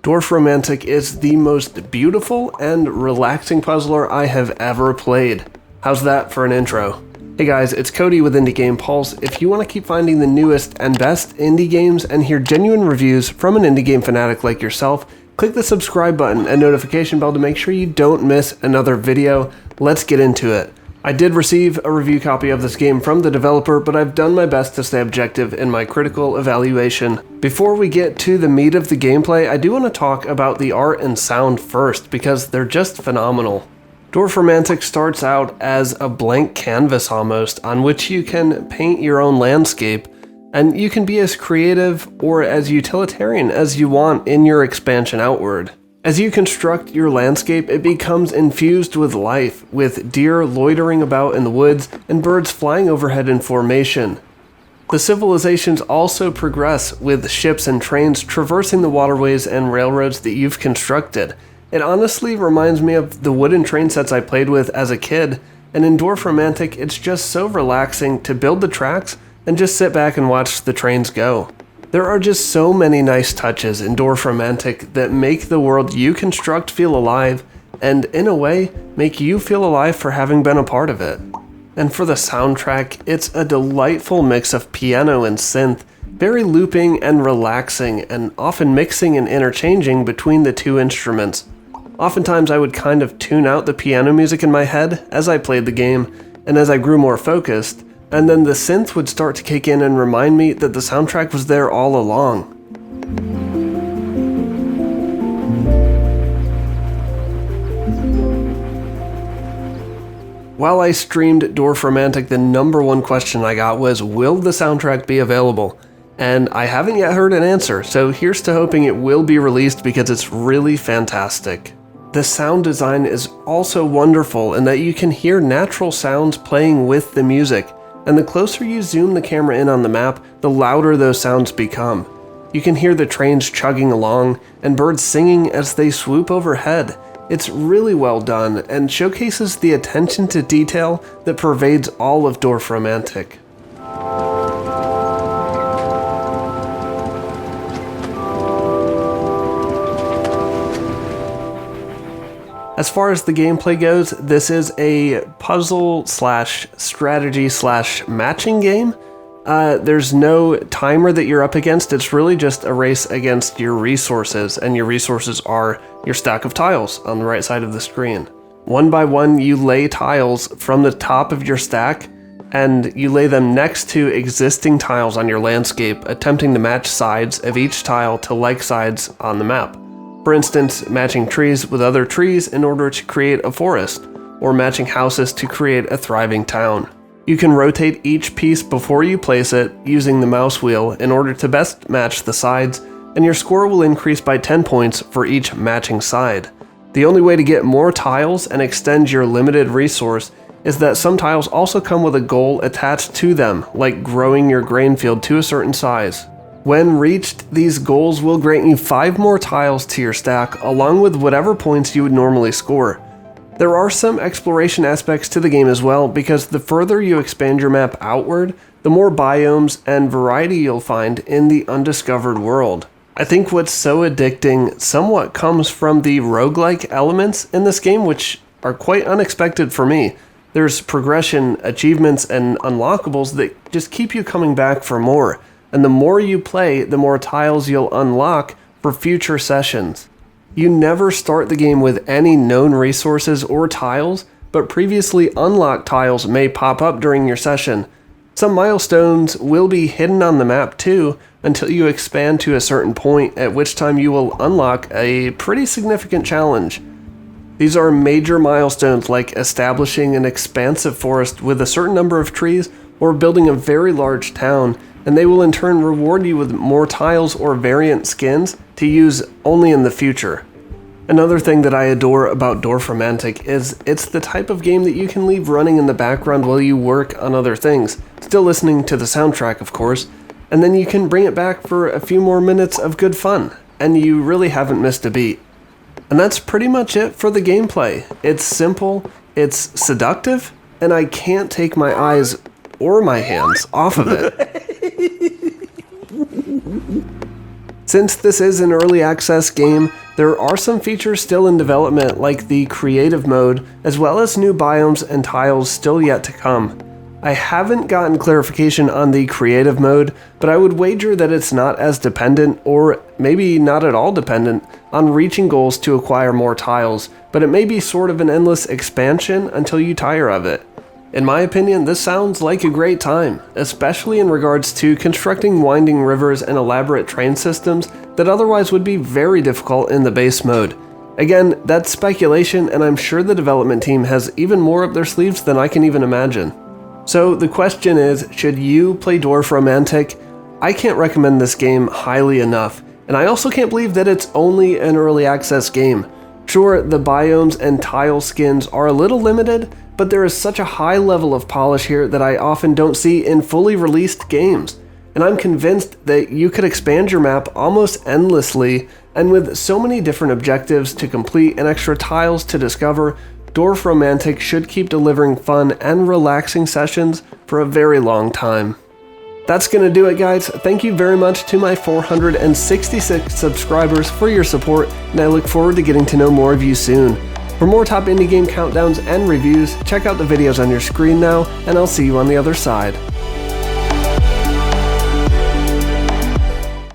Dorfromantik is the most beautiful and relaxing puzzler I have ever played. How's that for an intro? Hey guys, it's Cody with Indie Game Pulse. If you want to keep finding the newest and best indie games and hear genuine reviews from an indie game fanatic like yourself, click the subscribe button and notification bell to make sure you don't miss another video. Let's get into it. I did receive a review copy of this game from the developer, but I've done my best to stay objective in my critical evaluation. Before we get to the meat of the gameplay, I do want to talk about the art and sound first, because they're just phenomenal. Dorfromantik starts out as a blank canvas almost, on which you can paint your own landscape, and you can be as creative or as utilitarian as you want in your expansion outward. As you construct your landscape, it becomes infused with life, with deer loitering about in the woods and birds flying overhead in formation. The civilizations also progress, with ships and trains traversing the waterways and railroads that you've constructed. It honestly reminds me of the wooden train sets I played with as a kid, and in Dorfromantik, it's just so relaxing to build the tracks and just sit back and watch the trains go. There are just so many nice touches in Dorfromantik that make the world you construct feel alive, and in a way, make you feel alive for having been a part of it. And for the soundtrack, it's a delightful mix of piano and synth, very looping and relaxing, and often mixing and interchanging between the two instruments. Oftentimes I would kind of tune out the piano music in my head as I played the game, and as I grew more focused, and then the synth would start to kick in and remind me that the soundtrack was there all along. While I streamed Dorfromantik, the number one question I got was, will the soundtrack be available? And I haven't yet heard an answer, so here's to hoping it will be released because it's really fantastic. The sound design is also wonderful in that you can hear natural sounds playing with the music. And the closer you zoom the camera in on the map, the louder those sounds become. You can hear the trains chugging along, and birds singing as they swoop overhead. It's really well done, and showcases the attention to detail that pervades all of Dorfromantik. As far as the gameplay goes, this is a puzzle/strategy/matching game. There's no timer that you're up against. It's really just a race against your resources, and your resources are your stack of tiles on the right side of the screen. One by one, you lay tiles from the top of your stack, and you lay them next to existing tiles on your landscape, attempting to match sides of each tile to like sides on the map. For instance, matching trees with other trees in order to create a forest, or matching houses to create a thriving town. You can rotate each piece before you place it using the mouse wheel in order to best match the sides, and your score will increase by 10 points for each matching side. The only way to get more tiles and extend your limited resource is that some tiles also come with a goal attached to them, like growing your grain field to a certain size. When reached, these goals will grant you 5 more tiles to your stack, along with whatever points you would normally score. There are some exploration aspects to the game as well, because the further you expand your map outward, the more biomes and variety you'll find in the undiscovered world. I think what's so addicting somewhat comes from the roguelike elements in this game, which are quite unexpected for me. There's progression, achievements, and unlockables that just keep you coming back for more. And the more you play, the more tiles you'll unlock for future sessions. You never start the game with any known resources or tiles, but previously unlocked tiles may pop up during your session. Some milestones will be hidden on the map too, until you expand to a certain point, at which time you will unlock a pretty significant challenge. These are major milestones like establishing an expansive forest with a certain number of trees, or building a very large town, and they will in turn reward you with more tiles or variant skins to use only in the future. Another thing that I adore about Dorfromantik is it's the type of game that you can leave running in the background while you work on other things, still listening to the soundtrack of course, and then you can bring it back for a few more minutes of good fun, and you really haven't missed a beat. And that's pretty much it for the gameplay. It's simple, it's seductive, and I can't take my eyes or my hands off of it. Since this is an early access game, there are some features still in development like the creative mode, as well as new biomes and tiles still yet to come. I haven't gotten clarification on the creative mode, but I would wager that it's not as dependent, or maybe not at all dependent, on reaching goals to acquire more tiles, but it may be sort of an endless expansion until you tire of it. In my opinion, this sounds like a great time, especially in regards to constructing winding rivers and elaborate train systems that otherwise would be very difficult in the base mode. Again, that's speculation, and I'm sure the development team has even more up their sleeves than I can even imagine. So the question is, should you play Dorfromantik? I can't recommend this game highly enough, and I also can't believe that it's only an early access game. Sure, the biomes and tile skins are a little limited, but there is such a high level of polish here that I often don't see in fully released games. And I'm convinced that you could expand your map almost endlessly, and with so many different objectives to complete and extra tiles to discover, Dorfromantik should keep delivering fun and relaxing sessions for a very long time. That's gonna do it, guys. Thank you very much to my 466 subscribers for your support, and I look forward to getting to know more of you soon. For more top indie game countdowns and reviews, check out the videos on your screen now, and I'll see you on the other side.